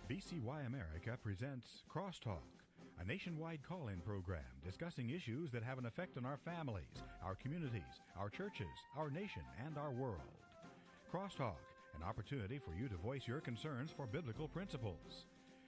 VCY America presents Crosstalk, a nationwide call-in program discussing issues that have an effect on our families, our communities, our churches, our nation, and our world. Crosstalk, an opportunity for you to voice your concerns for biblical principles.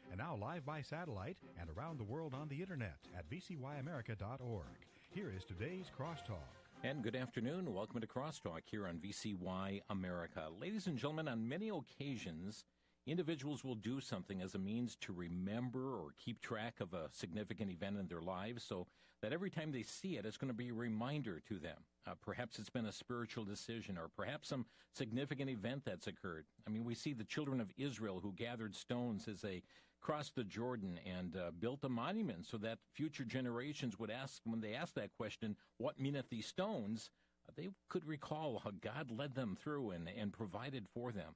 And now live by satellite and around the world on the internet at vcyamerica.org. Here is today's Crosstalk. And good afternoon. Welcome to Crosstalk here on VCY America. Ladies and gentlemen, on many occasions, individuals will do something as a means to remember or keep track of a significant event in their lives so that every time they see it, it's going to be a reminder to them. Perhaps it's been a spiritual decision or perhaps some significant event that's occurred. I mean, we see the children of Israel who gathered stones as they crossed the Jordan and built a monument so that future generations would ask, when they ask that question, what meaneth these stones, they could recall how God led them through and provided for them.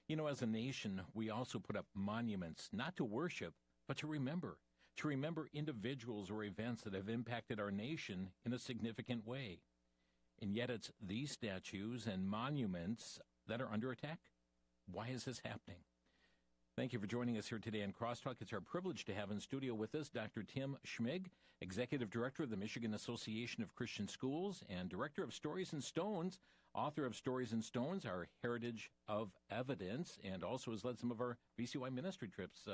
You know, as a nation, we also put up monuments, not to worship, but to remember individuals or events that have impacted our nation in a significant way. And yet it's these statues and monuments that are under attack. Why is this happening? Thank you for joining us here today on Crosstalk. It's our privilege to have in studio with us Dr. Jim Schneider, Executive Director of the Michigan Association of Christian Schools and Director of Stories and Stones, author of Stories and Stones, Our Heritage of Evidence, and also has led some of our VCY ministry trips.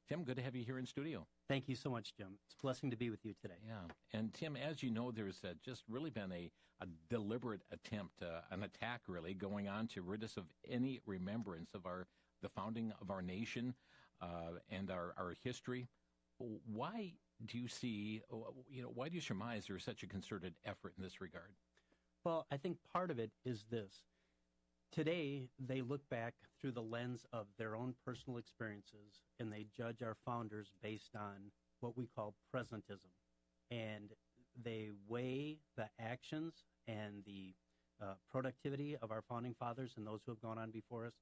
Tim, good to have you here in studio. Thank you so much, Jim. It's a blessing to be with you today. Yeah. And Tim, as you know, there's just really been a deliberate attempt, an attack really, going on to rid us of any remembrance of the founding of our nation and our history. Why do you surmise there's such a concerted effort in this regard? Well, I think part of it is this. Today, they look back through the lens of their own personal experiences, and they judge our founders based on what we call presentism. And they weigh the actions and the productivity of our founding fathers and those who have gone on before us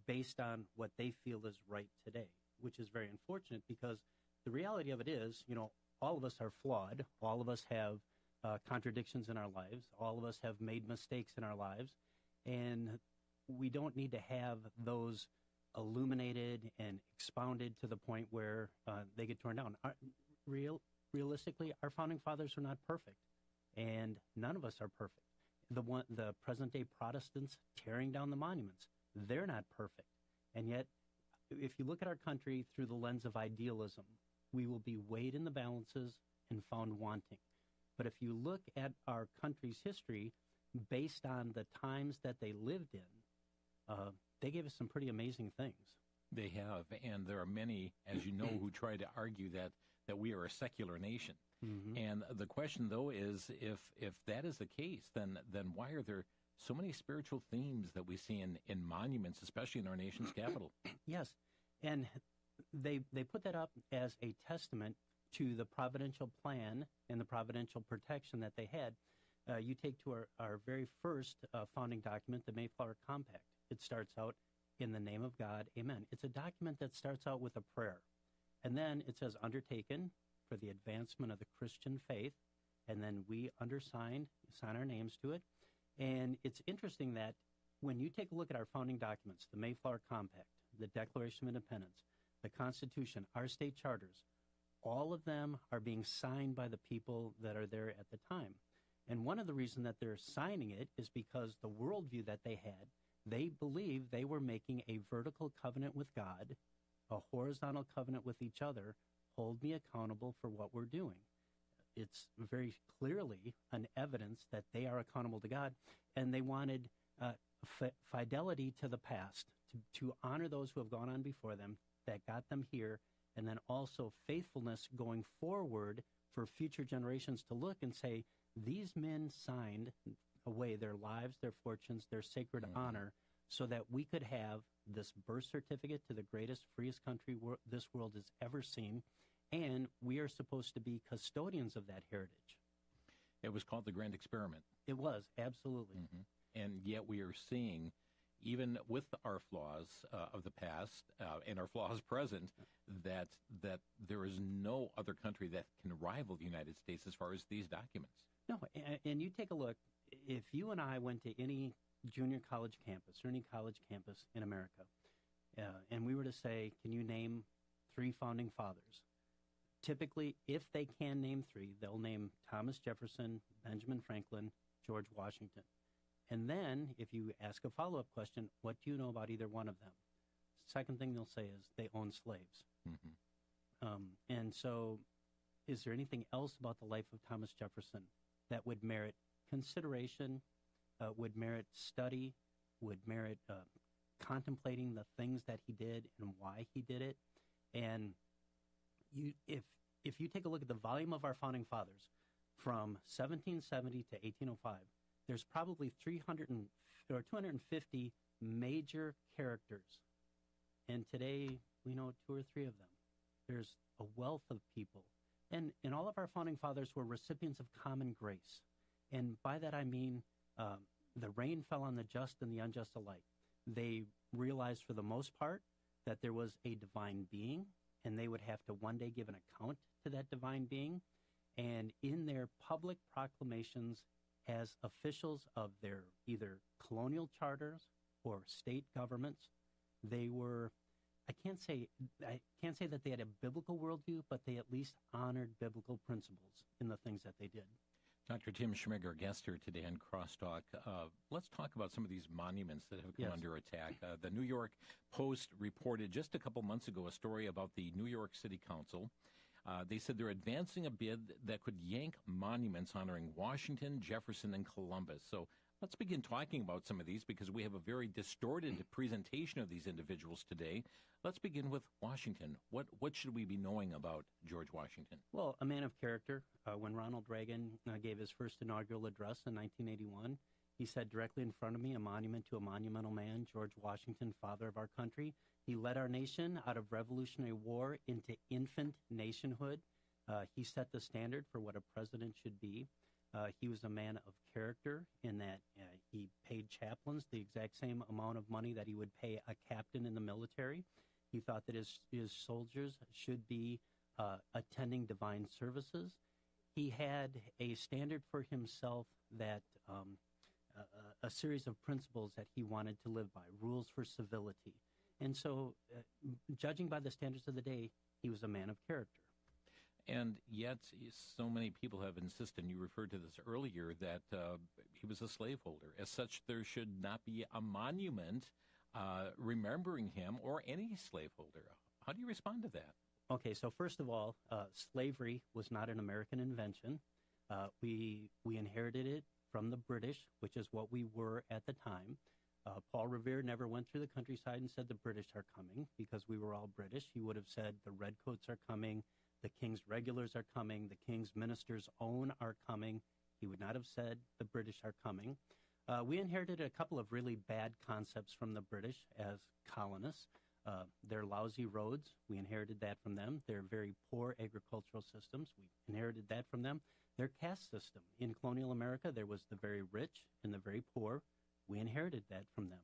based on what they feel is right today, which is very unfortunate because the reality of it is, all of us are flawed. All of us have contradictions in our lives. All of us have made mistakes in our lives. And we don't need to have those illuminated and expounded to the point where they get torn down. Realistically, our founding fathers are not perfect, and none of us are perfect. The present-day Protestants tearing down the monuments, they're not perfect. And yet, if you look at our country through the lens of idealism, we will be weighed in the balances and found wanting. But if you look at our country's history, based on the times that they lived in, they gave us some pretty amazing things. They have, and there are many, as you know, who try to argue that we are a secular nation. Mm-hmm. And the question, though, is if that is the case, then why are there so many spiritual themes that we see in monuments, especially in our nation's capital? Yes, and they put that up as a testament to the providential plan and the providential protection that they had. You take to our very first founding document, the Mayflower Compact. It starts out, in the name of God, amen. It's a document that starts out with a prayer. And then it says, undertaken for the advancement of the Christian faith. And then we sign our names to it. And it's interesting that when you take a look at our founding documents, the Mayflower Compact, the Declaration of Independence, the Constitution, our state charters, all of them are being signed by the people that are there at the time. And one of the reasons that they're signing it is because the worldview that they had, they believed they were making a vertical covenant with God, a horizontal covenant with each other, hold me accountable for what we're doing. It's very clearly an evidence that they are accountable to God, and they wanted fidelity to the past, to honor those who have gone on before them, that got them here, and then also faithfulness going forward for future generations to look and say, these men signed away their lives, their fortunes, their sacred honor, so that we could have this birth certificate to the greatest, freest country this world has ever seen, and we are supposed to be custodians of that heritage. It was called the Grand Experiment. It was, absolutely. Mm-hmm. And yet we are seeing, even with our flaws of the past and our flaws present, that there is no other country that can rival the United States as far as these documents. No, and you take a look, if you and I went to any junior college campus or any college campus in America, and we were to say, can you name 3 founding fathers? Typically, if they can name 3, they'll name Thomas Jefferson, Benjamin Franklin, George Washington. And then, if you ask a follow-up question, what do you know about either one of them? Second thing they'll say is they own slaves. And so, is there anything else about the life of Thomas Jefferson that would merit consideration, would merit study, would merit contemplating the things that he did and why he did it? And if you take a look at the volume of our founding fathers from 1770 to 1805, there's probably 250 major characters. And today, we know 2 or 3 of them. There's a wealth of people. And all of our founding fathers were recipients of common grace. And by that I mean the rain fell on the just and the unjust alike. They realized for the most part that there was a divine being, and they would have to one day give an account to that divine being. And in their public proclamations as officials of their either colonial charters or state governments, they were, I can't say that they had a biblical worldview, but they at least honored biblical principles in the things that they did. Dr. Jim Schneider, our guest here today on Crosstalk. Let's talk about some of these monuments that have come under attack. The New York Post reported just a couple months ago a story about the New York City Council. They said they're advancing a bid that could yank monuments honoring Washington, Jefferson, and Columbus. So let's begin talking about some of these because we have a very distorted presentation of these individuals today. Let's begin with Washington. What should we be knowing about George Washington? Well, a man of character. When Ronald Reagan gave his first inaugural address in 1981, he said, directly in front of me, a monument to a monumental man, George Washington, father of our country. He led our nation out of Revolutionary War into infant nationhood. He set the standard for what a president should be. He was a man of character in that he paid chaplains the exact same amount of money that he would pay a captain in the military. He thought that his soldiers should be attending divine services. He had a standard for himself that a series of principles that he wanted to live by, rules for civility. And so, judging by the standards of the day, he was a man of character. And yet, so many people have insisted, and you referred to this earlier, that he was a slaveholder. As such, there should not be a monument remembering him or any slaveholder. How do you respond to that? Okay, so first of all, slavery was not an American invention. We inherited it from the British, which is what we were at the time. Paul Revere never went through the countryside and said the British are coming because we were all British. He would have said the redcoats are coming, the king's regulars are coming, the king's ministers' own are coming. He would not have said the British are coming. We inherited a couple of really bad concepts from the British as colonists. Their lousy roads, we inherited that from them. Their very poor agricultural systems, we inherited that from them. Their caste system. In colonial America, there was the very rich and the very poor. We inherited that from them.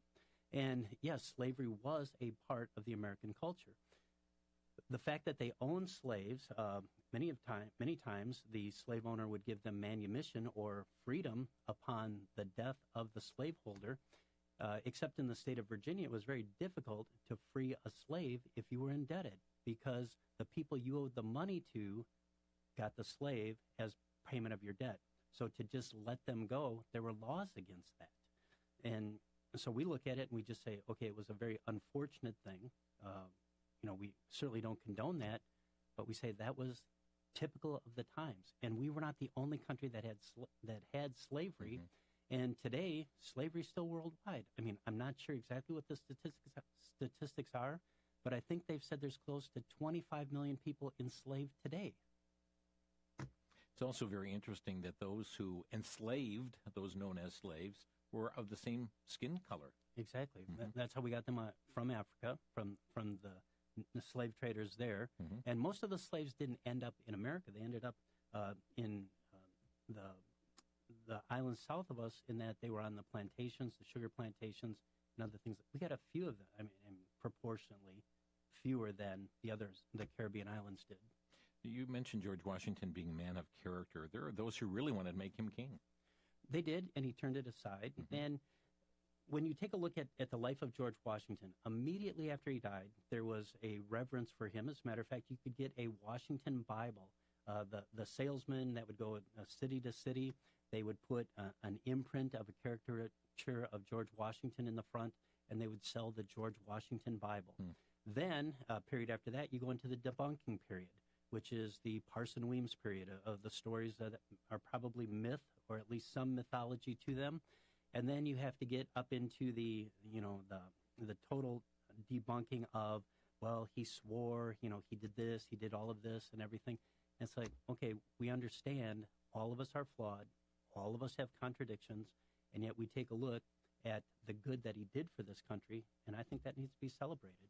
And yes, slavery was a part of the American culture. The fact that they owned slaves, many times the slave owner would give them manumission or freedom upon the death of the slaveholder. Except in the state of Virginia, it was very difficult to free a slave if you were indebted because the people you owed the money to got the slave as payment of your debt. So to just let them go, there were laws against that. And so we look at it and we just say, okay, it was a very unfortunate thing. We certainly don't condone that, but we say that was typical of the times. And we were not the only country that had slavery. Mm-hmm. And today, slavery is still worldwide. I mean, I'm not sure exactly what the statistics are, but I think they've said there's close to 25 million people enslaved today. It's also very interesting that those who enslaved, those known as slaves, were of the same skin color. Exactly. Mm-hmm. That's how we got them from Africa, from the slave traders there. Mm-hmm. And most of the slaves didn't end up in America. They ended up in the islands south of us in that they were on the plantations, the sugar plantations, and other things. We got a few of them, and proportionally fewer than the Caribbean islands did. You mentioned George Washington being a man of character. There are those who really wanted to make him king. They did, and he turned it aside. Mm-hmm. And, when you take a look at the life of George Washington, immediately after he died, there was a reverence for him. As a matter of fact, you could get a Washington Bible. The salesman that would go city to city, they would put an imprint of a caricature of George Washington in the front, and they would sell the George Washington Bible. Then, a period after that, you go into the debunking period, which is the Parson Weems period of the stories that are probably myth, or at least some mythology to them. And then you have to get up into the total debunking of, well, he swore, he did this, he did all of this and everything. And it's like, okay, we understand all of us are flawed, all of us have contradictions, and yet we take a look at the good that he did for this country, and I think that needs to be celebrated.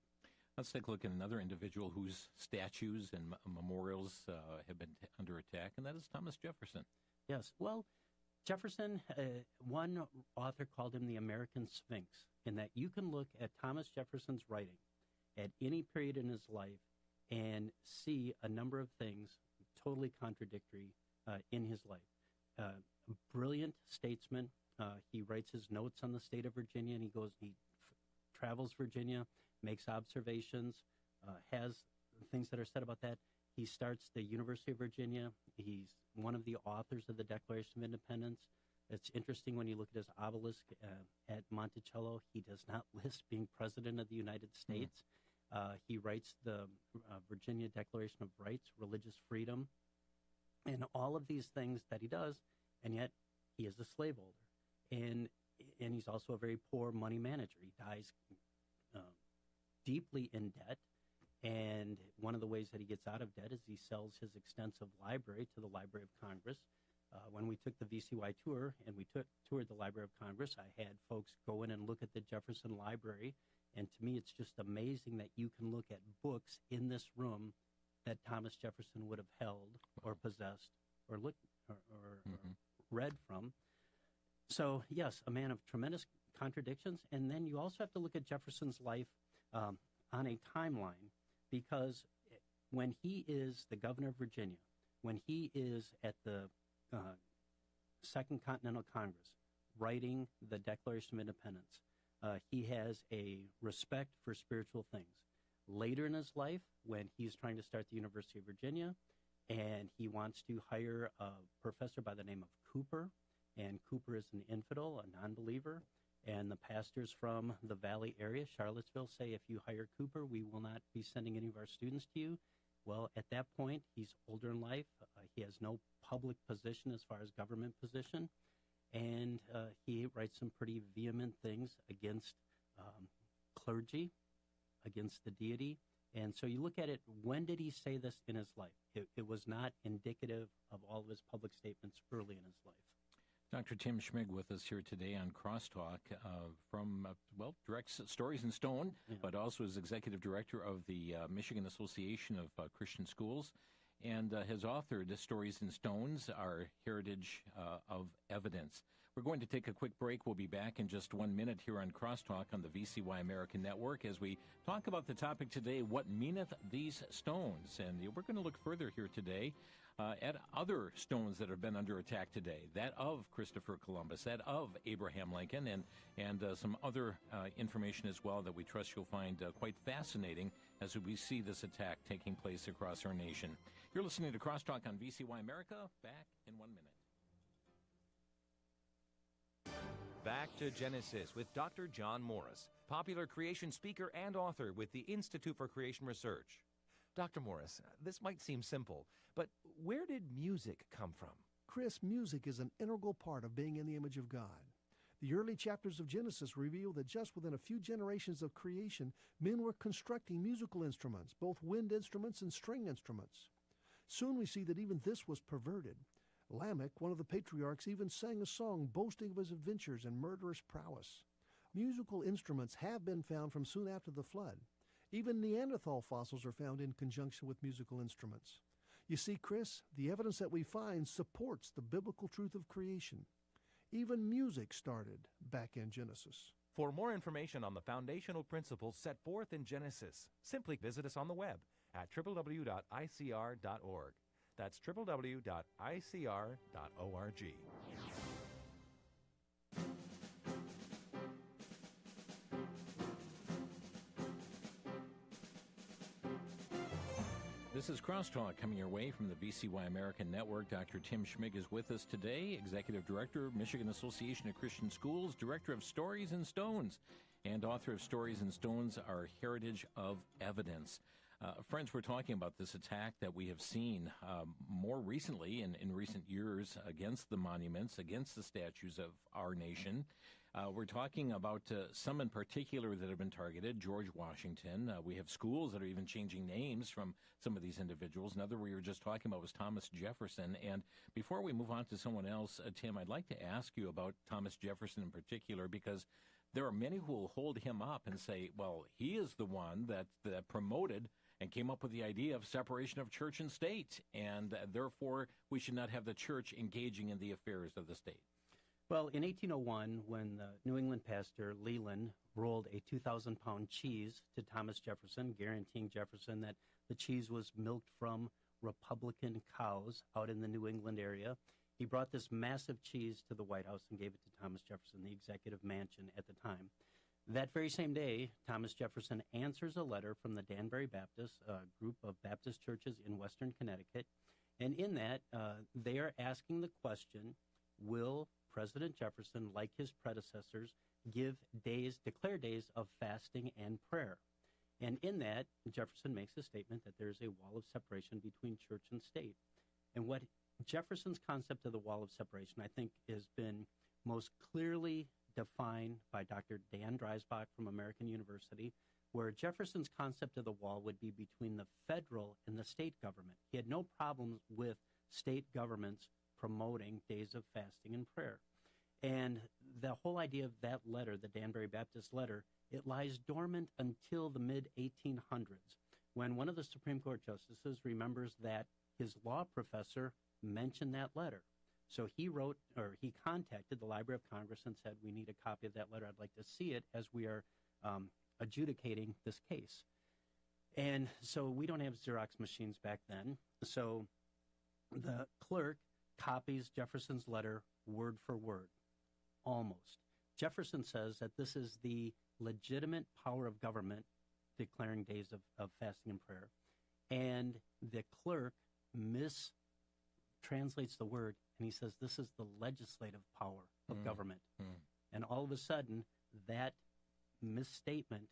Let's take a look at another individual whose statues and memorials have been under attack, and that is Thomas Jefferson. Yes, well, Jefferson, one author called him the American Sphinx, in that you can look at Thomas Jefferson's writing at any period in his life and see a number of things totally contradictory in his life. Brilliant statesman. He writes his notes on the state of Virginia, and he travels Virginia, makes observations, has things that are said about that. He starts the University of Virginia. He's one of the authors of the Declaration of Independence. It's interesting when you look at his obelisk at Monticello, he does not list being president of the United States. He writes the Virginia Declaration of Rights, religious freedom, and all of these things that he does, and yet he is a slaveholder. And he's also a very poor money manager. He dies deeply in debt, and one of the ways that he gets out of debt is he sells his extensive library to the Library of Congress. When we took the VCY tour and we toured the Library of Congress, I had folks go in and look at the Jefferson Library, and to me it's just amazing that you can look at books in this room that Thomas Jefferson would have held or possessed or looked or read from. So, yes, a man of tremendous contradictions. And then you also have to look at Jefferson's life on a timeline, because when he is the governor of Virginia, when he is at the Second Continental Congress writing the Declaration of Independence, he has a respect for spiritual things. Later in his life, when he's trying to start the University of Virginia, and he wants to hire a professor by the name of Cooper, and Cooper is an infidel, a non-believer, and the pastors from the Valley area, Charlottesville, say, if you hire Cooper, we will not be sending any of our students to you. Well, at that point, he's older in life. He has no public position as far as government position, and he writes some pretty vehement things against clergy, against the deity. And so you look at it, when did he say this in his life? It was not indicative of all of his public statements early in his life. Dr. Tim Schmig with us here today on Crosstalk from, Direct Stories in Stone, but also as executive director of the Michigan Association of Christian Schools, and has authored Stories in Stones, Our Heritage of Evidence. We're going to take a quick break. We'll be back in just 1 minute here on Crosstalk on the VCY American Network as we talk about the topic today, what meaneth these stones? And we're going to look further here today at other stones that have been under attack today, that of Christopher Columbus, that of Abraham Lincoln, and some other information as well that we trust you'll find quite fascinating as we see this attack taking place across our nation. You're listening to Crosstalk on VCY America. Back in 1 minute. Back to Genesis with Dr. John Morris, popular creation speaker and author with the Institute for Creation Research. Dr. Morris, this might seem simple, but where did music come from? Chris, music is an integral part of being in the image of God. The early chapters of Genesis reveal that just within a few generations of creation, men were constructing musical instruments, both wind instruments and string instruments. Soon we see that even this was perverted. Lamech, one of the patriarchs, even sang a song boasting of his adventures and murderous prowess. Musical instruments have been found from soon after the flood. Even Neanderthal fossils are found in conjunction with musical instruments. You see, Chris, the evidence that we find supports the biblical truth of creation. Even music started back in Genesis. For more information on the foundational principles set forth in Genesis, simply visit us on the web at www.icr.org. That's www.icr.org. This is Crosstalk coming your way from the VCY American Network. Dr. Tim Schmig is with us today, Executive Director of Michigan Association of Christian Schools, Director of Stories and Stones, and author of Stories and Stones, Our Heritage of Evidence. Friends, we're talking about this attack that we have seen more recently in recent years against the monuments, against the statues of our nation. We're talking about some in particular that have been targeted, George Washington. We have schools that are even changing names from some of these individuals. Another we were just talking about was Thomas Jefferson. And before we move on to someone else, Tim, I'd like to ask you about Thomas Jefferson in particular, because there are many who will hold him up and say, well, he is the one that promoted and came up with the idea of separation of church and state, and therefore we should not have the church engaging in the affairs of the state. Well, in 1801, when the New England pastor Leland rolled a 2,000-pound cheese to Thomas Jefferson, guaranteeing Jefferson that the cheese was milked from Republican cows out in the New England area, he brought this massive cheese to the White House and gave it to Thomas Jefferson, the executive mansion at the time. That very same day, Thomas Jefferson answers a letter from the Danbury Baptist, a group of Baptist churches in western Connecticut, and in that, they are asking the question, will President Jefferson, like his predecessors, declare days of fasting and prayer? And in that, Jefferson makes a statement that there's a wall of separation between church and state. And what Jefferson's concept of the wall of separation, I think, has been most clearly defined by Dr. Dan Dreisbach from American University, where Jefferson's concept of the wall would be between the federal and the state government. He had no problems with state governments promoting days of fasting and prayer. And the whole idea of that letter, the Danbury Baptist letter, it lies dormant until the mid-1800s, when one of the Supreme Court justices remembers that his law professor mentioned that letter. So he contacted the Library of Congress and said, we need a copy of that letter. I'd like to see it as we are adjudicating this case. And so we don't have Xerox machines back then. So the clerk copies Jefferson's letter word for word, almost. Jefferson says that this is the legitimate power of government declaring days of fasting and prayer. And the clerk mistranslates the word, and he says this is the legislative power of government. And all of a sudden, that misstatement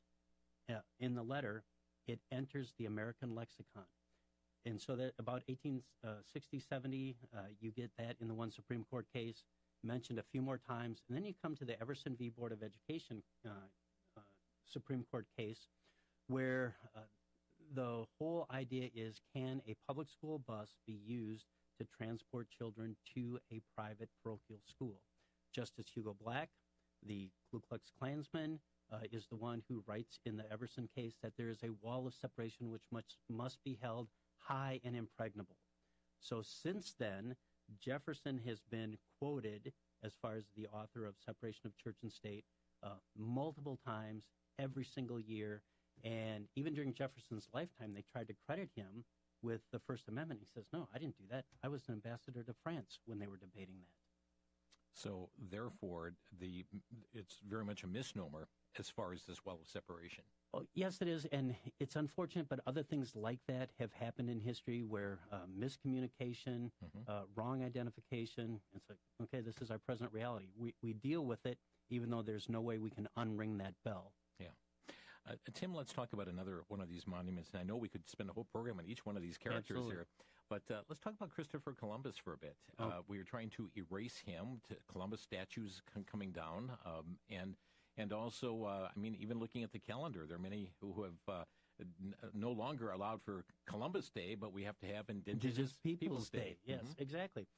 in the letter, it enters the American lexicon. And so that about 1860, 70, you get that in the one Supreme Court case, mentioned a few more times. And then you come to the Everson v. Board of Education Supreme Court case, where the whole idea is, can a public school bus be used to transport children to a private parochial school? Justice Hugo Black, the Ku Klux Klansman, is the one who writes in the Everson case that there is a wall of separation which must be held high and impregnable. So since then, Jefferson has been quoted as far as the author of Separation of Church and State multiple times, every single year. And even during Jefferson's lifetime, they tried to credit him with the First Amendment. He says, no, I didn't do that. I was an ambassador to France when they were debating that. So therefore, it's very much a misnomer as far as this wall of separation. Oh, yes, it is, and it's unfortunate, but other things like that have happened in history where miscommunication, wrong identification, it's like, okay, this is our present reality. We deal with it, even though there's no way we can unring that bell. Yeah. Tim, let's talk about another one of these monuments, and I know we could spend a whole program on each one of these characters here, but let's talk about Christopher Columbus for a bit. We are trying to erase him, Columbus statues coming down, and also, I mean, even looking at the calendar, there are many who have no longer allowed for Columbus Day, but we have to have Indigenous Peoples Day. Yes, exactly.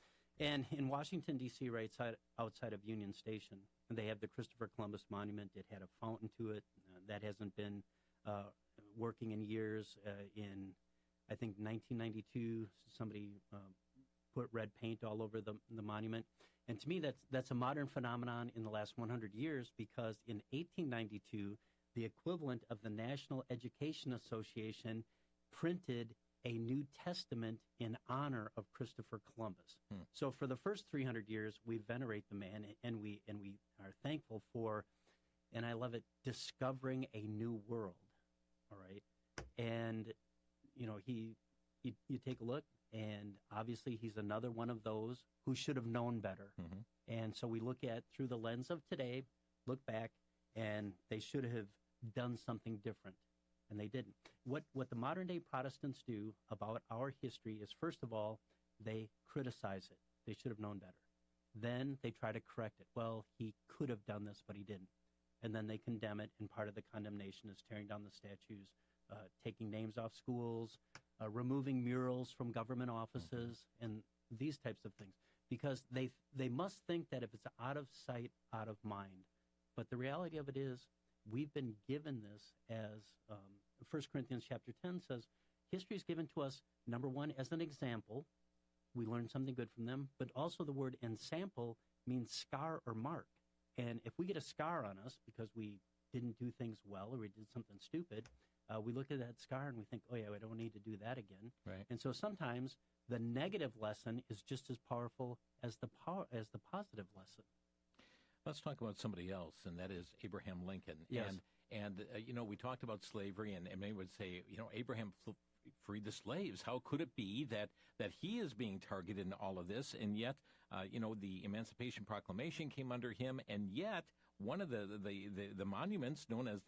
And in Washington, D.C., right outside of Union Station, they have the Christopher Columbus Monument. It had a fountain to it. That hasn't been working in years. In, I think, 1992, somebody put red paint all over the monument. And to me, that's a modern phenomenon in the last 100 years, because in 1892, the equivalent of the National Education Association printed a New Testament in honor of Christopher Columbus. So for the first 300 years, we venerate the man, and we are thankful for, and I love it, discovering a new world. All right, and you know, he you take a look, and obviously he's another one of those who should have known better. And so we look at through the lens of today, look back, and they should have done something different, and they didn't. What the modern-day Protestants do about our history is, first of all, they criticize it. They should have known better. Then they try to correct it. Well, he could have done this, but he didn't. And then they condemn it, and part of the condemnation is tearing down the statues, taking names off schools, removing murals from government offices, and these types of things. Because they must think that if it's out of sight, out of mind. But the reality of it is, we've been given this as 1 Corinthians chapter 10 says, history is given to us, number one, as an example. We learn something good from them. But also the word ensample means scar or mark. And if we get a scar on us because we didn't do things well or we did something stupid, we look at that scar and we think, oh, yeah, we don't need to do that again. Right. And so sometimes the negative lesson is just as powerful as the positive lesson. Let's talk about somebody else, and that is Abraham Lincoln. Yes. And we talked about slavery, and many would say, Abraham freed the slaves. How could it be that he is being targeted in all of this? And yet, the Emancipation Proclamation came under him, and yet one of the monuments known as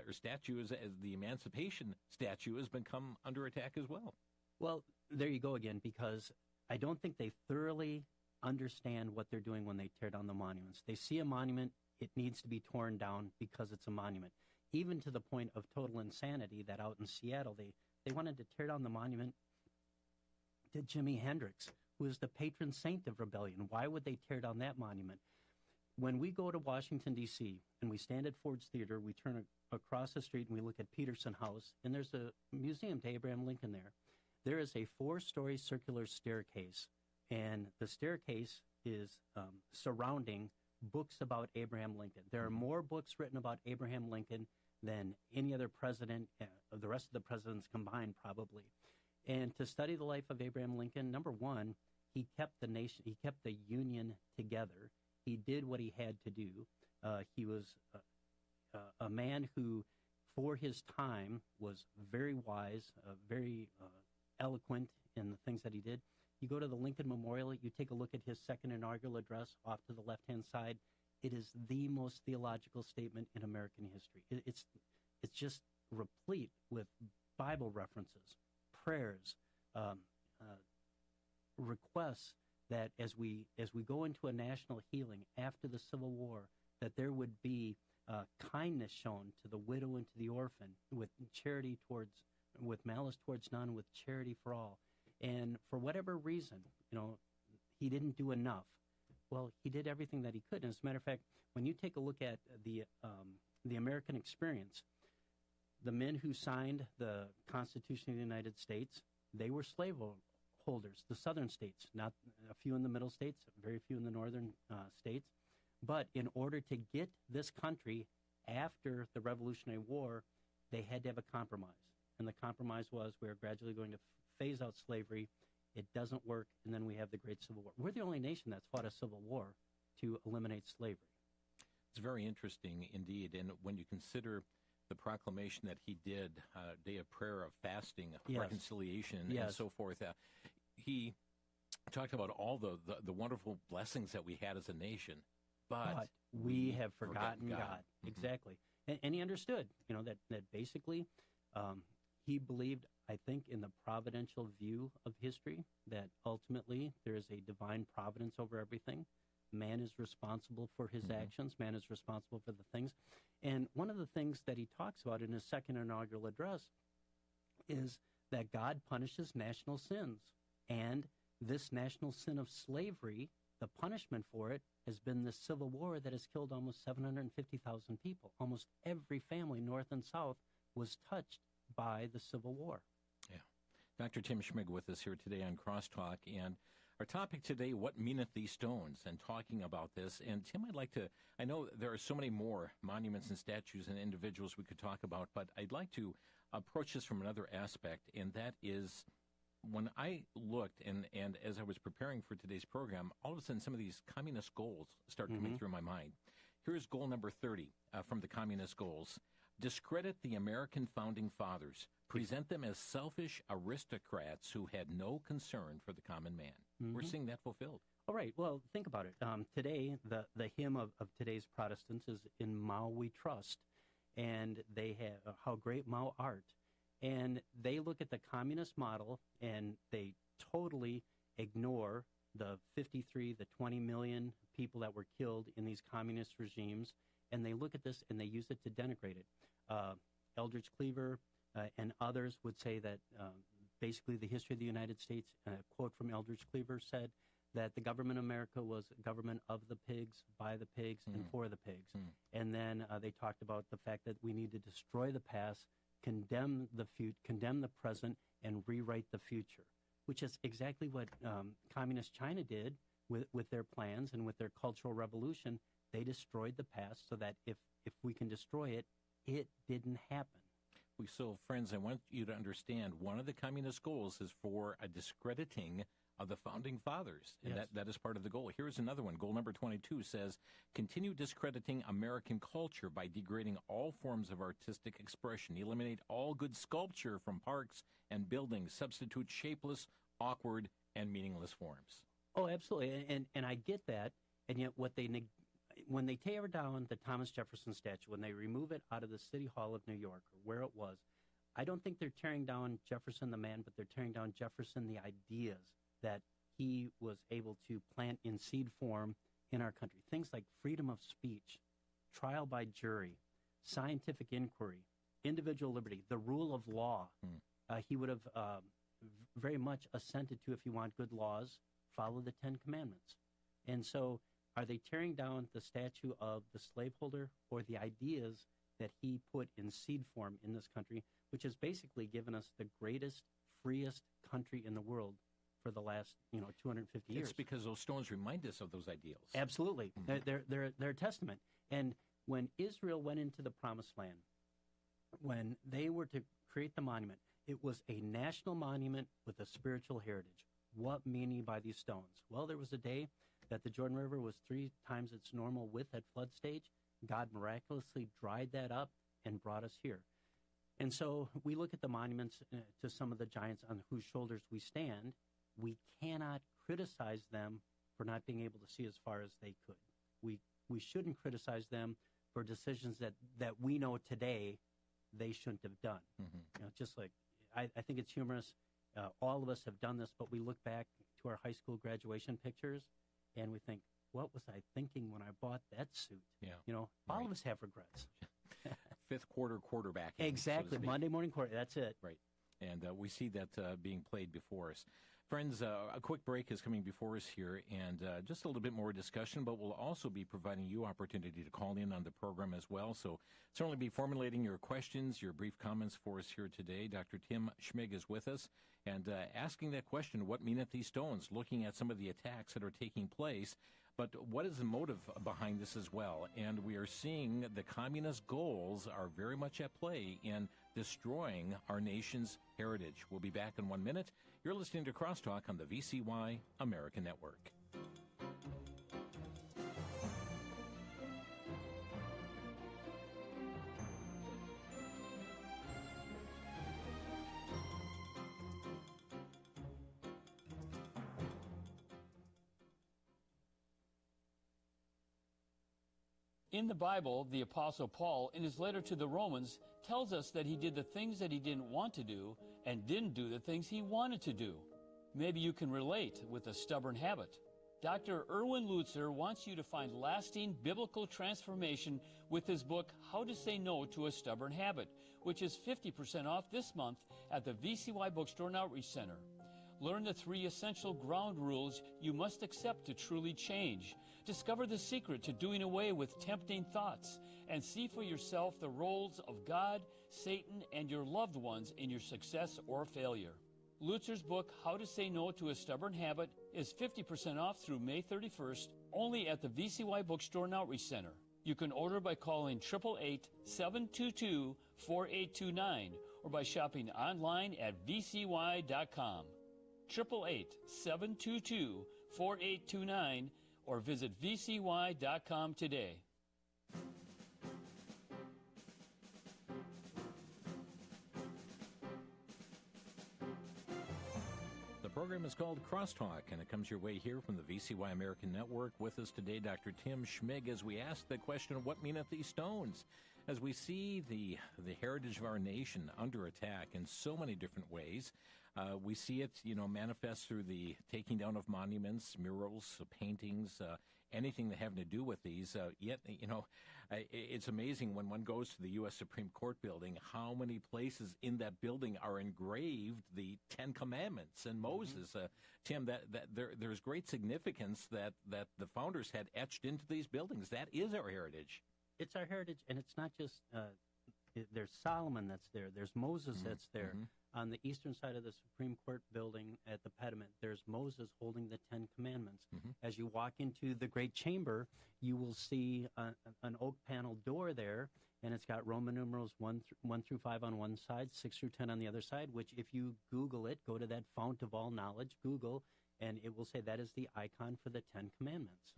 or statues as the Emancipation statue has been come under attack as well. Well, there you go again, because I don't think they thoroughly understand what they're doing when they tear down the monuments. They see a monument, it needs to be torn down because it's a monument. Even to the point of total insanity that out in Seattle, they wanted to tear down the monument to Jimi Hendrix, who is the patron saint of rebellion. Why would they tear down that monument? When we go to Washington, D.C., and we stand at Ford's Theater, we turn across the street and we look at Peterson House, and there's a museum to Abraham Lincoln there. There is a 4-story circular staircase, and the staircase is surrounding books about Abraham Lincoln. There are more books written about Abraham Lincoln than any other president, the rest of the presidents combined probably. And to study the life of Abraham Lincoln, number one, he kept the nation, he kept the Union together. He did what he had to do. He was a man who, for his time, was very wise, very eloquent in the things that he did. You go to the Lincoln Memorial, you take a look at his second inaugural address off to the left-hand side. It is the most theological statement in American history. It's just replete with Bible references, prayers, requests that as we go into a national healing after the Civil War, that there would be kindness shown to the widow and to the orphan, with malice towards none, with charity for all. And for whatever reason, he didn't do enough. Well, he did everything that he could. And as a matter of fact, when you take a look at the American experience, the men who signed the Constitution of the United States, they were slaveholders, the southern states, not a few in the middle states, very few in the northern states. But in order to get this country after the Revolutionary War, they had to have a compromise. And the compromise was, we're gradually going to phase out slavery. It doesn't work, and then we have the Great Civil War. We're the only nation that's fought a civil war to eliminate slavery. It's very interesting indeed, and when you consider the proclamation that he did, day of prayer, of fasting, yes. reconciliation, yes. and so forth, he talked about all the wonderful blessings that we had as a nation, but we have forgotten God. Mm-hmm. Exactly. And he understood, that basically he believed, I think, in the providential view of history, that ultimately there is a divine providence over everything. Man is responsible for his mm-hmm. actions. Man is responsible for the things. And one of the things that he talks about in his second inaugural address is that God punishes national sins. And this national sin of slavery, the punishment for it has been the Civil War that has killed almost 750,000 people. Almost every family, north and south, was touched by the Civil War. Yeah. Dr. Tim Schmig with us here today on Crosstalk, and our topic today, what meaneth these stones, and talking about this. And Tim, I know there are so many more monuments and statues and individuals we could talk about, but I'd like to approach this from another aspect, and that is, when I looked, and as I was preparing for today's program, all of a sudden some of these communist goals start coming mm-hmm. through my mind. Here's goal number 30 from the communist goals. discredit the American founding fathers, present them as selfish aristocrats who had no concern for the common man. Mm-hmm. We're seeing that fulfilled. All right. Well, think about it. Today, the hymn of today's Protestants is "In Mao We Trust," and they have "How Great Mao Art," and they look at the communist model and they totally ignore the 20 million people that were killed in these communist regimes, and they look at this and they use it to denigrate it. Eldridge Cleaver and others would say that basically the history of the United States, a quote from Eldridge Cleaver said that the government of America was a government of the pigs, by the pigs, and for the pigs. And then they talked about the fact that we need to destroy the past, condemn the present, and rewrite the future, which is exactly what communist China did with their plans and with their Cultural Revolution. They destroyed the past so that if we can destroy it, it didn't happen. So, friends, I want you to understand one of the communist goals is for a discrediting of the founding fathers, and yes. that is part of the goal. Here's another one. Goal number 22 says, continue discrediting American culture by degrading all forms of artistic expression. Eliminate all good sculpture from parks and buildings. Substitute shapeless, awkward, and meaningless forms. Oh, absolutely, and I get that, and yet when they tear down the Thomas Jefferson statue, when they remove it out of the City Hall of New York, or where it was, I don't think they're tearing down Jefferson the man, but they're tearing down Jefferson the ideas that he was able to plant in seed form in our country. Things like freedom of speech, trial by jury, scientific inquiry, individual liberty, the rule of law. He would have very much assented to, if you want good laws, follow the Ten Commandments. And so are they tearing down the statue of the slaveholder or the ideas that he put in seed form in this country, which has basically given us the greatest, freest country in the world for the last 250 years? It's because those stones remind us of those ideals. Absolutely. They're a testament. And when Israel went into the Promised Land, when they were to create the monument, it was a national monument with a spiritual heritage. What meaning by these stones? Well, there was a day that the Jordan River was 3 times its normal width at flood stage. God miraculously dried that up and brought us here. And so we look at the monuments to some of the giants on whose shoulders we stand. We cannot criticize them for not being able to see as far as they could. We shouldn't criticize them for decisions that we know today they shouldn't have done. Just like I think it's humorous. All of us have done this, but we look back to our high school graduation pictures and we think, what was I thinking when I bought that suit? Yeah. All of us have regrets. Fifth quarter quarterback. Exactly. So Monday morning quarter. That's it. Right. And we see that being played before us. Friends, a quick break is coming before us here, and just a little bit more discussion, but we'll also be providing you opportunity to call in on the program as well. So certainly be formulating your questions, your brief comments for us here today. Dr. Tim Schmig is with us, and asking that question, what meaneth these stones? Looking at some of the attacks that are taking place, but what is the motive behind this as well? And we are seeing the communist goals are very much at play in destroying our nation's heritage. We'll be back in 1 minute. You're listening to Crosstalk on the VCY American Network. In the Bible, the Apostle Paul, in his letter to the Romans, tells us that he did the things that he didn't want to do and didn't do the things he wanted to do. Maybe you can relate with a stubborn habit. Dr. Erwin Lutzer wants you to find lasting biblical transformation with his book, How to Say No to a Stubborn Habit, which is 50% off this month at the VCY Bookstore and Outreach Center. Learn the 3 essential ground rules you must accept to truly change. Discover the secret to doing away with tempting thoughts, and see for yourself the roles of God, Satan, and your loved ones in your success or failure. Lutzer's book, How to Say No to a Stubborn Habit, is 50% off through May 31st, only at the VCY Bookstore and Outreach Center. You can order by calling 888-722-4829 or by shopping online at vcy.com. 888-722-4829 or visit vcy.com today. program is called Crosstalk, and it comes your way here from the VCY American Network. With us today, Dr. Tim Schmig, as we ask the question of what meaneth these stones? As we see the heritage of our nation under attack in so many different ways, we see it, manifest through the taking down of monuments, murals, paintings, anything that having to do with these. Yet, it's amazing when one goes to the U.S. Supreme Court building, how many places in that building are engraved the Ten Commandments and Moses. Tim, that there's great significance that the founders had etched into these buildings. That is our heritage. It's our heritage, and it's not just, there's Solomon that's there, there's Moses that's there. On the eastern side of the Supreme Court building at the pediment, there's Moses holding the Ten Commandments. As you walk into the great chamber, you will see an oak panel door there, and it's got Roman numerals 1 through 5 on one side, 6 through 10 on the other side, which if you Google it, go to that fount of all knowledge, Google, and it will say that is the icon for the Ten Commandments.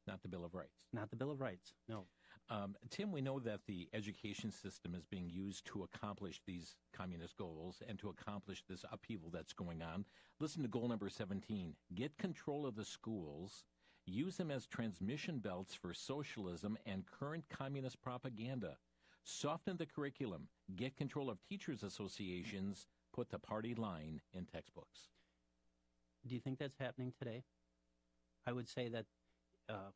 Not the Bill of Rights. Not the Bill of Rights, no. Tim, we know that the education system is being used to accomplish these communist goals and to accomplish this upheaval that's going on. Listen to goal number 17. Get control of the schools. Use them as transmission belts for socialism and current communist propaganda. Soften the curriculum. Get control of teachers' associations. Put the party line in textbooks. Do you think that's happening today? I would say that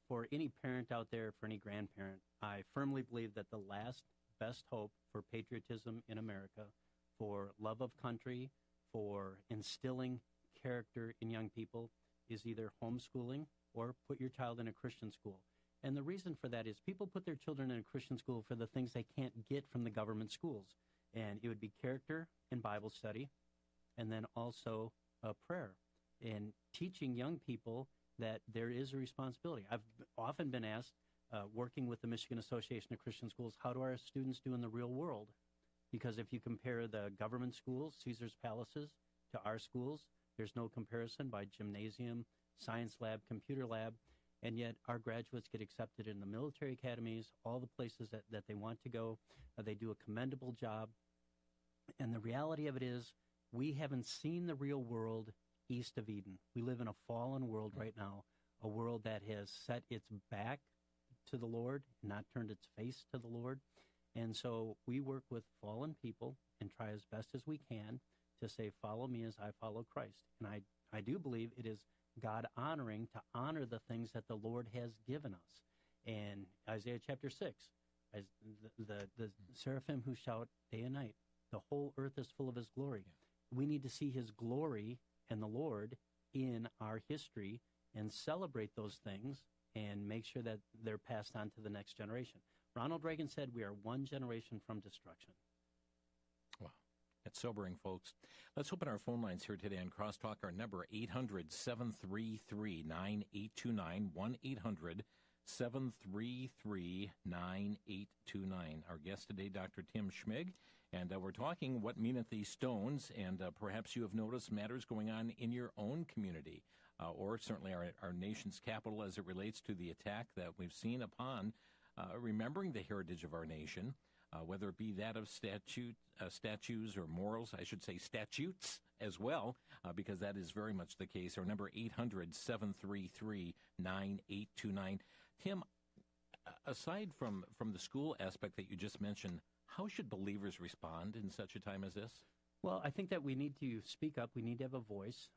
for any parent out there, for any grandparent, I firmly believe that the last best hope for patriotism in America, for love of country, for instilling character in young people, is either homeschooling or put your child in a Christian school. And the reason for that is people put their children in a Christian school for the things they can't get from the government schools. And it would be character and Bible study, and then also prayer, and teaching young people that there is a responsibility. I've often been asked, working with the Michigan Association of Christian Schools, how do our students do in the real world? Because if you compare the government schools, Caesar's Palaces, to our schools, there's no comparison by gymnasium, science lab, computer lab, and yet our graduates get accepted in the military academies, all the places that they want to go. They do a commendable job. And the reality of it is, we haven't seen the real world east of Eden. We live in a fallen world right now, a world that has set its back to the Lord, not turned its face to the Lord. And so we work with fallen people and try as best as we can to say, follow me as I follow Christ. And I do believe it is God honoring to honor the things that the Lord has given us. And Isaiah chapter 6, as the seraphim who shout day and night, the whole earth is full of his glory. We need to see his glory and the Lord in our history and celebrate those things and make sure that they're passed on to the next generation. Ronald Reagan said we are one generation from destruction. Wow. That's sobering, folks. Let's open our phone lines here today on Crosstalk. Our number, 800-733-9829, 1-800-733-9829. Our guest today, Dr. Tim Schmig. And we're talking what meaneth these stones, and perhaps you have noticed matters going on in your own community, or certainly our nation's capital as it relates to the attack that we've seen upon remembering the heritage of our nation, whether it be that of statues or morals, I should say statutes as well, because that is very much the case. Our number, 800-733-9829. Tim, aside from the school aspect that you just mentioned, how should believers respond in such a time as this? Well, I think that we need to speak up. We need to have a voice.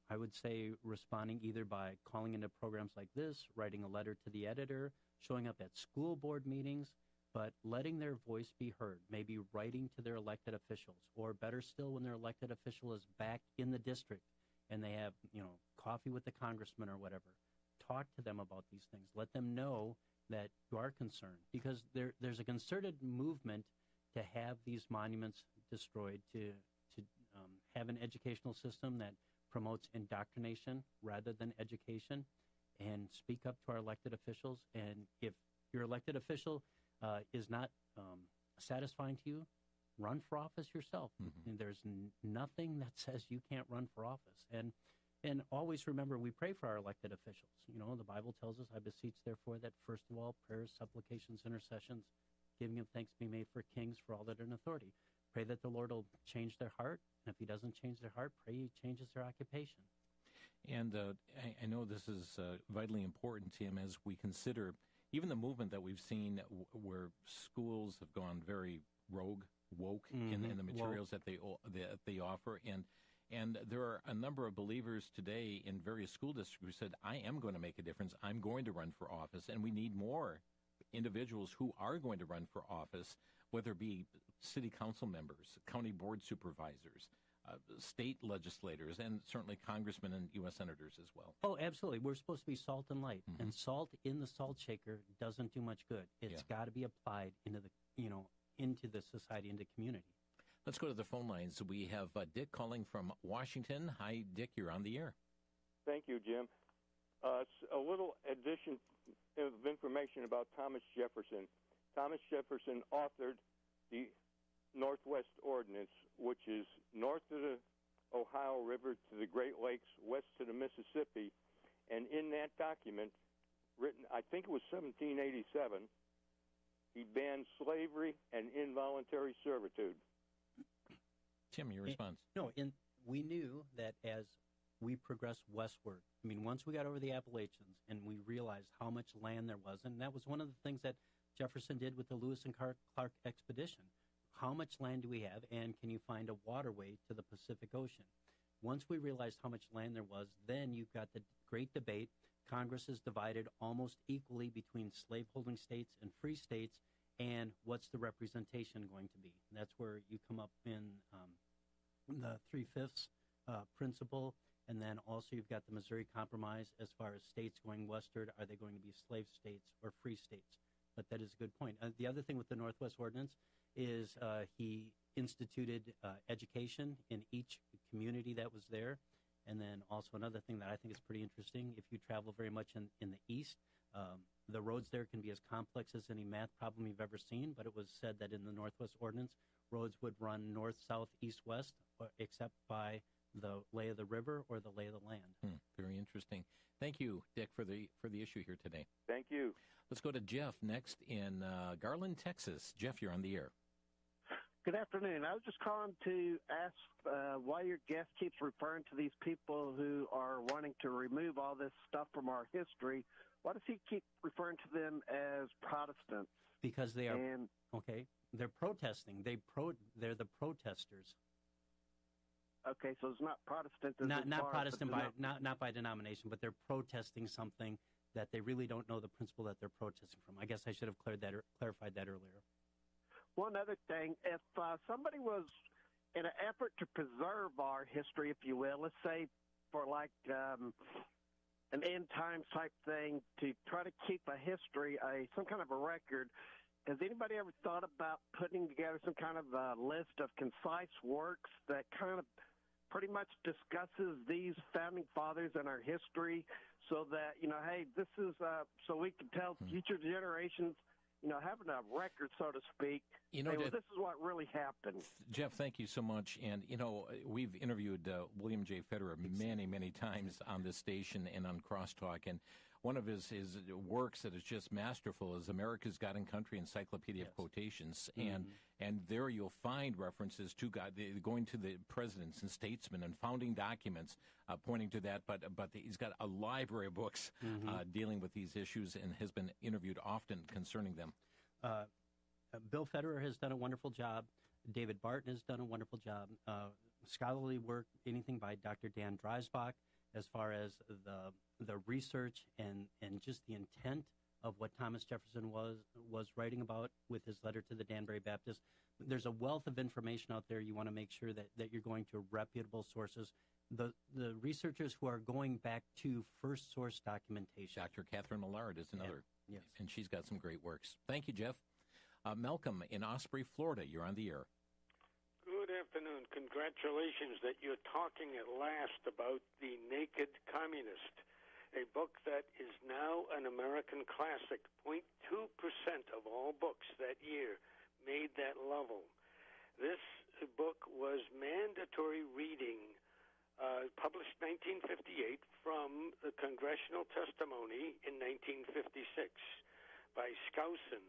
I would say responding either by calling into programs like this, writing a letter to the editor, showing up at school board meetings, but letting their voice be heard, maybe writing to their elected officials, or better still, when their elected official is back in the district and they have, coffee with the congressman or whatever. Talk to them about these things. Let them know that you are concerned, because there's a concerted movement to have these monuments destroyed, to have an educational system that promotes indoctrination rather than education, and speak up to our elected officials. And if your elected official is not satisfying to you, run for office yourself. And there's nothing that says you can't run for office. And always remember, we pray for our elected officials. The Bible tells us, I beseech, therefore, that first of all, prayers, supplications, intercessions, giving of thanks be made for kings, for all that are in authority. pray that the Lord will change their heart. And if he doesn't change their heart, pray he changes their occupation. And I know this is vitally important, Tim, as we consider even the movement that we've seen where schools have gone very woke in the materials that they offer. And there are a number of believers today in various school districts who said, I am going to make a difference. I'm going to run for office. And we need more individuals who are going to run for office, whether it be city council members, county board supervisors, state legislators, and certainly congressmen and U.S. senators as well. Oh, absolutely. We're supposed to be salt and light. And salt in the salt shaker doesn't do much good. It's got to be applied into the society, into community. Let's go to the phone lines. We have Dick calling from Washington. Hi, Dick. You're on the air. Thank you, Jim. A little addition of information about Thomas Jefferson. Thomas Jefferson authored the Northwest Ordinance, which is north of the Ohio River to the Great Lakes, west to the Mississippi. And in that document, written, I think it was 1787, he banned slavery and involuntary servitude. Tim, your response? We knew that as we progressed westward, I mean, once we got over the Appalachians and we realized how much land there was, and that was one of the things that Jefferson did with the Lewis and Clark expedition. How much land do we have, and can you find a waterway to the Pacific Ocean? Once we realized how much land there was, then you've got the great debate. Congress is divided almost equally between slaveholding states and free states, and what's the representation going to be? And that's where you come up in the 3/5 principle, and then also you've got the Missouri Compromise as far as states going westward. Are they going to be slave states or free states? But that is a good point. The other thing with the Northwest Ordinance is he instituted education in each community that was there. And then also another thing that I think is pretty interesting, if you travel very much in the east, the roads there can be as complex as any math problem you've ever seen, but it was said that in the Northwest Ordinance, roads would run north, south, east, west, except by the lay of the river or the lay of the land. Very interesting. Thank you, Dick, for the issue here today. Thank you. Let's go to Jeff next in Garland, Texas. Jeff, you're on the air. Good afternoon. I was just calling to ask why your guest keeps referring to these people who are wanting to remove all this stuff from our history. Why does he keep referring to them as Protestants? Because they are, they're protesting. They're the protesters. Okay, so it's not Protestant. Not Protestant not by denomination, but they're protesting something that they really don't know the principle that they're protesting from. I guess I should have clarified that earlier. One other thing, if somebody was in an effort to preserve our history, if you will, let's say for like an end times type thing, to try to keep a history, some kind of a record, has anybody ever thought about putting together some kind of a list of concise works that kind of pretty much discusses these founding fathers and our history so that, hey, this is so we can tell future generations, having a record, so to speak, this is what really happened. Jeff, thank you so much. And, we've interviewed William J. Federer many, many times on this station and on Crosstalk. And one of his works that is just masterful is America's God and Country Encyclopedia of Quotations. And there you'll find references to God, going to the presidents and statesmen and founding documents pointing to that. But he's got a library of books dealing with these issues and has been interviewed often concerning them. Bill Federer has done a wonderful job. David Barton has done a wonderful job. Scholarly work, anything by Dr. Dan Dreisbach, as far as the research and just the intent of what Thomas Jefferson was writing about with his letter to the Danbury Baptist. There's a wealth of information out there. You want to make sure that you're going to reputable sources. The researchers who are going back to first source documentation. Dr. Catherine Millard is another. Yes. And she's got some great works. Thank you, Jeff. Malcolm in Osprey, Florida, you're on the air. Good afternoon. Congratulations that you're talking at last about The Naked Communist, a book that is now an American classic. 0.2% of all books that year made that level. This book was mandatory reading, published 1958 from the congressional testimony in 1956 by Skousen.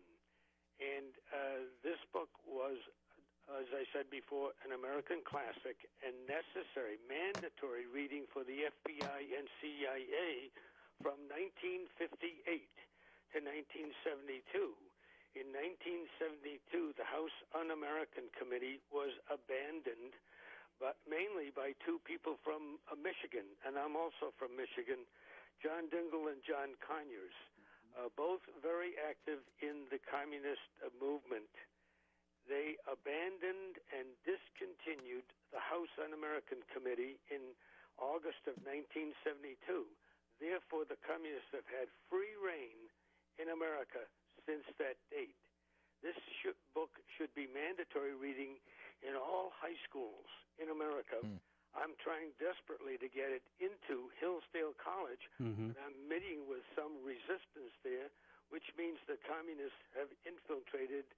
And this book was as I said before, an American classic and necessary, mandatory reading for the FBI and CIA from 1958 to 1972. In 1972, the House Un-American Committee was abandoned, but mainly by two people from Michigan, and I'm also from Michigan, John Dingell and John Conyers, both very active in the communist movement. They abandoned and discontinued the House Un-American Committee in August of 1972. Therefore, the communists have had free reign in America since that date. This book should be mandatory reading in all high schools in America. I'm trying desperately to get it into Hillsdale College, and I'm meeting with some resistance there, which means the communists have infiltrated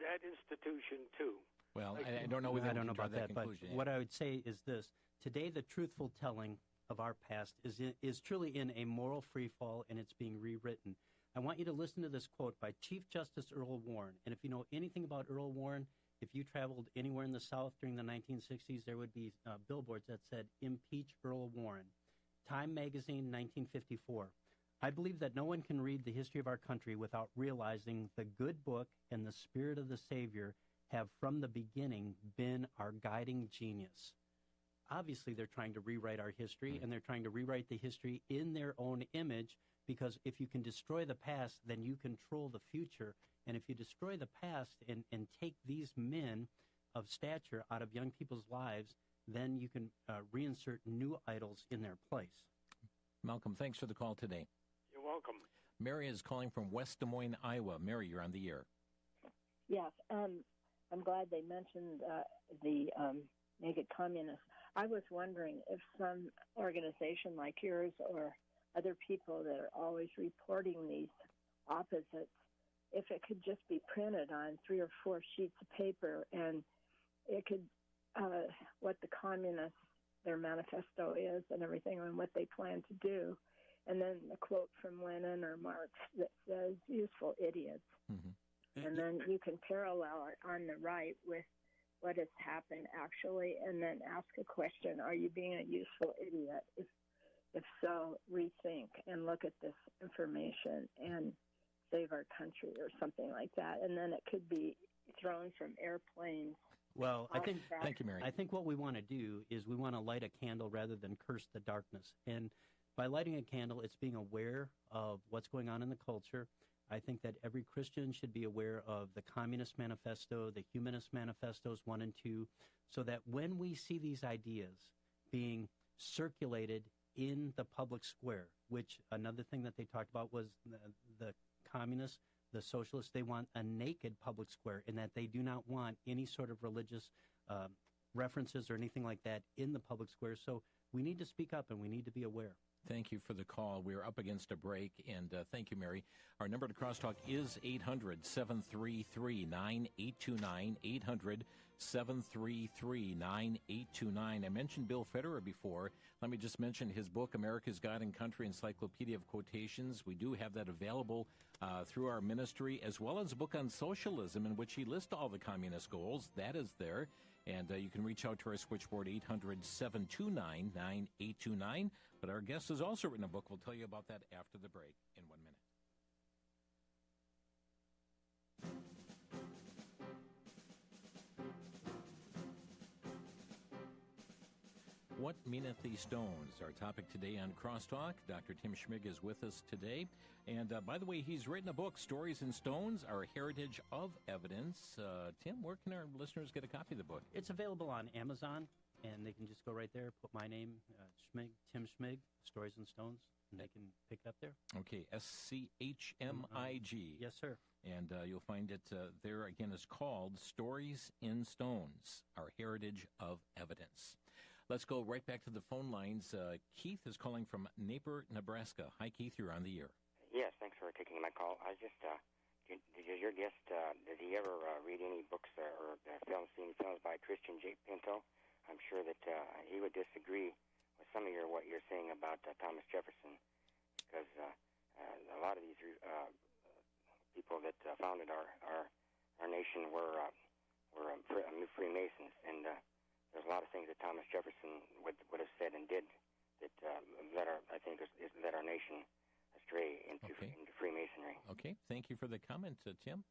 that institution too. Well, I don't know whether I don't know about that, but conclusion. what I would say is this. Today, the truthful telling of our past is truly in a moral freefall, and it's being rewritten. I want you to listen to this quote by Chief Justice Earl Warren. And if you know anything about Earl Warren, if you traveled anywhere in the South during the 1960s, there would be billboards that said, "Impeach Earl Warren." Time Magazine, 1954. I believe that no one can read the history of our country without realizing the good book and the spirit of the Savior have from the beginning been our guiding genius. Obviously, they're trying to rewrite our history, and they're trying to rewrite the history in their own image, because if you can destroy the past, then you control the future. And if you destroy the past and take these men of stature out of young people's lives, then you can reinsert new idols in their place. Malcolm, thanks for the call today. You're welcome. Mary is calling from West Des Moines, Iowa. Mary, you're on the air. Yes, I'm glad they mentioned the naked communists. I was wondering if some organization like yours or other people that are always reporting these opposites, if it could just be printed on 3 or 4 sheets of paper, and it could, what the communists, their manifesto is and everything, and what they plan to do, and then a quote from Lenin or Marx that says, "Useful idiots." And then you can parallel it on the right with what has happened actually, and then ask a question, are you being a useful idiot? If so, rethink and look at this information and save our country or something like that. And then it could be thrown from airplanes. Well, I think, thank you, Mary. I think what we want to do is we want to light a candle rather than curse the darkness. And by lighting a candle, it's being aware of what's going on in the culture. I think that every Christian should be aware of the Communist Manifesto, the Humanist Manifestos 1 and 2, so that when we see these ideas being circulated in the public square, which another thing that they talked about was the communists, the socialists, they want a naked public square, and that they do not want any sort of religious references or anything like that in the public square. So we need to speak up, and we need to be aware. Thank you for the call. We're up against a break, and thank you, Mary. Our number to Crosstalk is 800-733-9829, 800-733-9829. I mentioned Bill Federer before. Let me just mention his book, America's God and Country Encyclopedia of Quotations. We do have that available through our ministry, as well as a book on socialism in which he lists all the communist goals. That is there. And you can reach out to our switchboard, 800-729-9829. But our guest has also written a book. We'll tell you about that after the break in 1 minute. What meaneth these stones? Our topic today on Crosstalk. Dr. Tim Schmig is with us today. And by the way, he's written a book, Stories in Stones, Our Heritage of Evidence. Tim, where can our listeners get a copy of the book? It's available on Amazon, and they can just go right there, put my name, Schmig, Tim Schmig, Stories in Stones, and they can pick it up there. Okay, SCHMIG. Yes, sir. And you'll find it there, again, is called Stories in Stones, Our Heritage of Evidence. Let's go right back to the phone lines. Keith is calling from Napier, Nebraska. Hi, Keith. You're on the air. Yes, thanks for taking my call. I just, did your guest, did he ever read any books or seen films by Christian J. Pinto? I'm sure that he would disagree with some of what you're saying about Thomas Jefferson, because a lot of these people that founded our nation were Freemasons. And there's a lot of things that Thomas Jefferson would have said and did that led our nation astray into Freemasonry. Okay, thank you for the comment, Tim.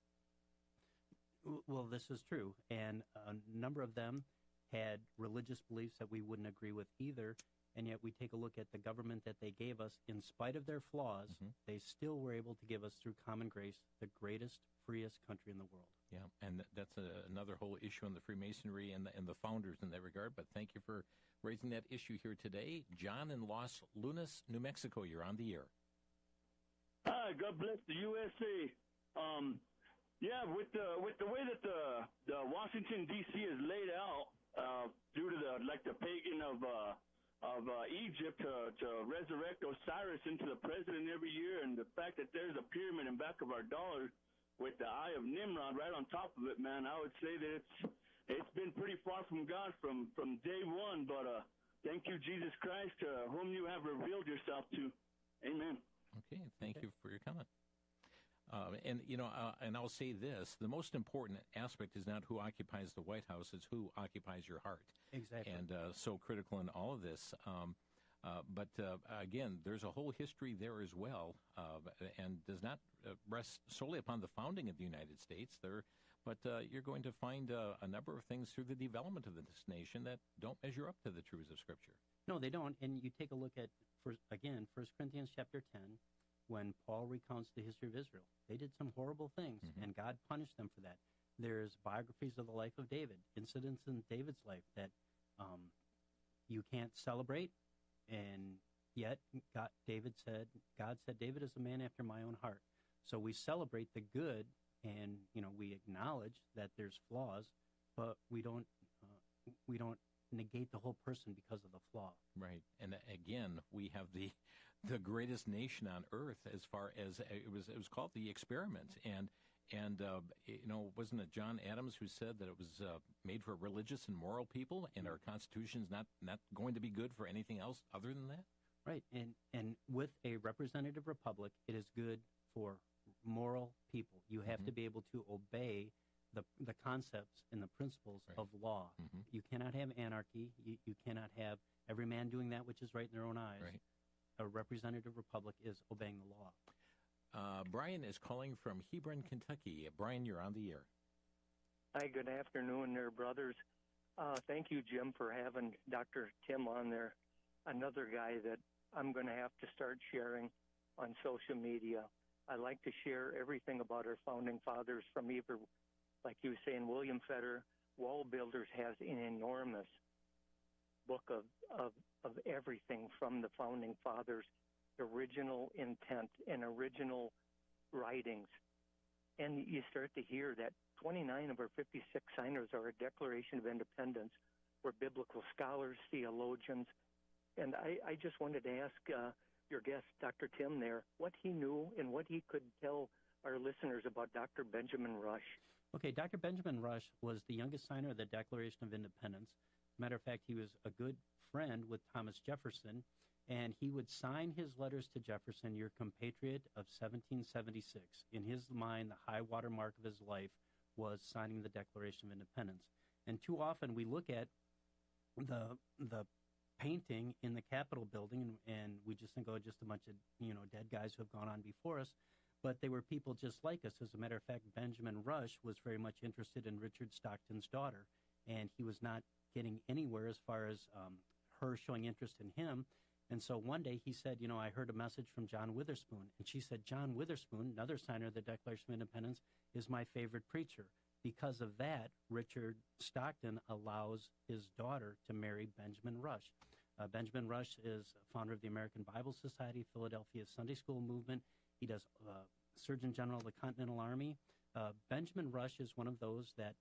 Well, this is true, and a number of them had religious beliefs that we wouldn't agree with either, and yet we take a look at the government that they gave us. In spite of their flaws, they still were able to give us, through common grace, the greatest, freest country in the world. Yeah, and that's another whole issue on the Freemasonry and the founders in that regard, but thank you for raising that issue here today. John in Los Lunas, New Mexico, you're on the air. Hi, God bless the USA. Yeah, with the way that the Washington D.C. is laid out, due to the pagan of Egypt to resurrect Osiris into the president every year, and the fact that there's a pyramid in back of our dollar with the eye of Nimrod right on top of it, man, I would say that it's been pretty far from God from day one. But thank you, Jesus Christ, whom you have revealed yourself to. Amen. Okay, thank you for your comment. And I'll say this, the most important aspect is not who occupies the White House, it's who occupies your heart. Exactly. And so critical in all of this. But again, there's a whole history there as well, and does not rest solely upon the founding of the United States. But you're going to find a number of things through the development of this nation that don't measure up to the truths of Scripture. No, they don't. And you take a look at, 1 Corinthians chapter 10, when Paul recounts the history of Israel. They did some horrible things, and God punished them for that. There's biographies of the life of David, incidents in David's life that you can't celebrate, and yet God said, David is a man after my own heart. So we celebrate the good, and we acknowledge that there's flaws, but we don't negate the whole person because of the flaw. Right. And again, we have the greatest nation on earth as far as it was called the experiment. And wasn't it John Adams who said that it was made for religious and moral people, and our Constitution's not going to be good for anything else other than that? Right. And with a representative republic, it is good for moral people. You have to be able to obey the concepts and the principles of law. You cannot have anarchy. You cannot have every man doing that which is right in their own eyes. Right. A representative republic is obeying the law. Brian is calling from Hebron, Kentucky. Brian, you're on the air. Hi, good afternoon there, brothers. Thank you, Jim, for having Dr. Tim on there. Another guy that I'm going to have to start sharing on social media. I like to share everything about our founding fathers from either, like you were saying, William Fetter, Wall Builders has an enormous book of everything from the founding fathers, original intent and original writings. And you start to hear that 29 of our 56 signers are a Declaration of Independence. We're biblical scholars, theologians. And I just wanted to ask your guest, Dr. Tim, there, what he knew and what he could tell our listeners about Dr. Benjamin Rush. Okay, Dr. Benjamin Rush was the youngest signer of the Declaration of Independence. Matter of fact, he was a good friend with Thomas Jefferson, and he would sign his letters to Jefferson, your compatriot of 1776. In his mind, the high water mark of his life was signing the Declaration of Independence. And too often we look at the painting in the Capitol building, and we just think, oh, just a bunch of dead guys who have gone on before us. But they were people just like us. As a matter of fact, Benjamin Rush was very much interested in Richard Stockton's daughter, and he was not getting anywhere as far as her showing interest in him. And so one day he said, I heard a message from John Witherspoon. And she said, John Witherspoon, another signer of the Declaration of Independence, is my favorite preacher. Because of that, Richard Stockton allows his daughter to marry Benjamin Rush. Benjamin Rush is founder of the American Bible Society, Philadelphia Sunday School movement. He does Surgeon General of the Continental Army. Benjamin Rush is one of those that,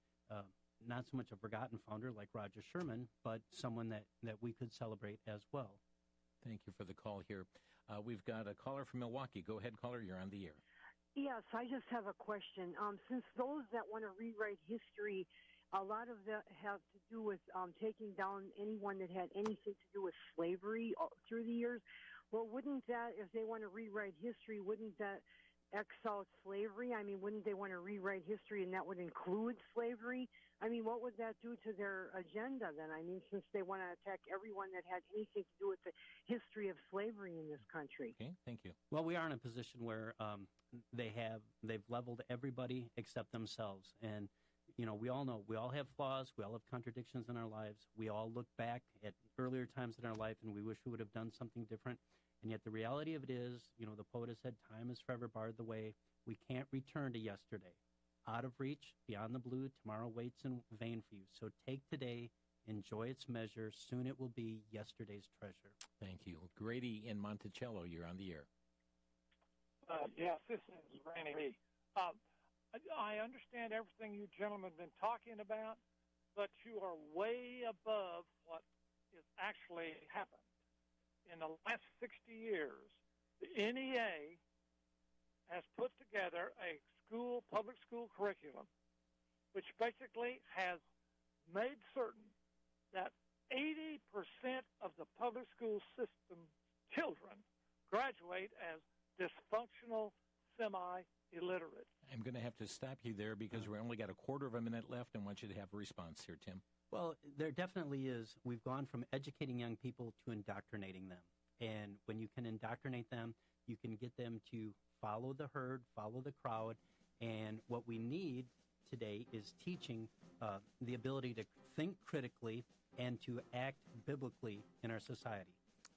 not so much a forgotten founder like Roger Sherman, but someone that we could celebrate as well. Thank you for the call here. We've got a caller from Milwaukee. Go ahead, caller. You're on the air. Yes, I just have a question. Since those that want to rewrite history, a lot of that have to do with taking down anyone that had anything to do with slavery through the years. Well, wouldn't that, if they want to rewrite history, wouldn't that X out slavery? I mean, wouldn't they want to rewrite history and that would include slavery? I mean, what would that do to their agenda then? I mean, since they want to attack everyone that had anything to do with the history of slavery in this country. Okay, thank you. Well, we are in a position where they've leveled everybody except themselves. And, you know, we all know we all have flaws. We all have contradictions in our lives. We all look back at earlier times in our life and we wish we would have done something different. And yet the reality of it is, you know, the poet has said, time has forever barred the way. We can't return to yesterday. Out of reach, beyond the blue, tomorrow waits in vain for you. So take today, enjoy its measure. Soon it will be yesterday's treasure. Thank you. Grady in Monticello, you're on the air. Yes, this is Randy Lee. I understand everything you gentlemen have been talking about, but you are way above what is actually happened. In the last 60 years, the NEA has put together a public school curriculum, which basically has made certain that 80% of the public school system children graduate as dysfunctional, semi-illiterate. I'm going to have to stop you there because we only got a quarter of a minute left and want you to have a response here, Tim. Well, there definitely is. We've gone from educating young people to indoctrinating them. And when you can indoctrinate them, you can get them to follow the herd, follow the crowd. And what we need today is teaching the ability to think critically and to act biblically in our society.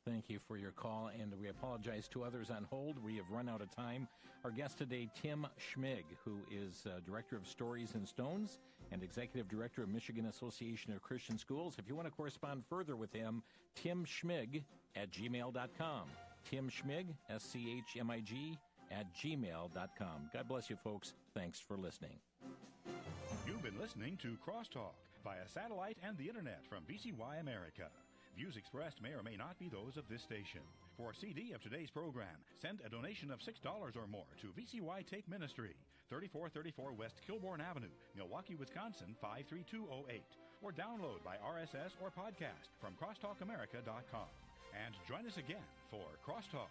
Thank you for your call, and we apologize to others on hold. We have run out of time. Our guest today, Tim Schmig, who is Director of Stories and Stones and Executive Director of Michigan Association of Christian Schools. If you want to correspond further with him, timschmig@gmail.com. Tim Schmig, SCHMIG, @gmail.com. God bless you, folks. Thanks for listening. You've been listening to Crosstalk via satellite and the internet from VCY America. Views expressed may or may not be those of this station. For a CD of today's program, send a donation of $6 or more to VCY Take Ministry, 3434 West Kilbourne Avenue, Milwaukee, Wisconsin, 53208. Or download by RSS or podcast from crosstalkamerica.com. And join us again for Crosstalk.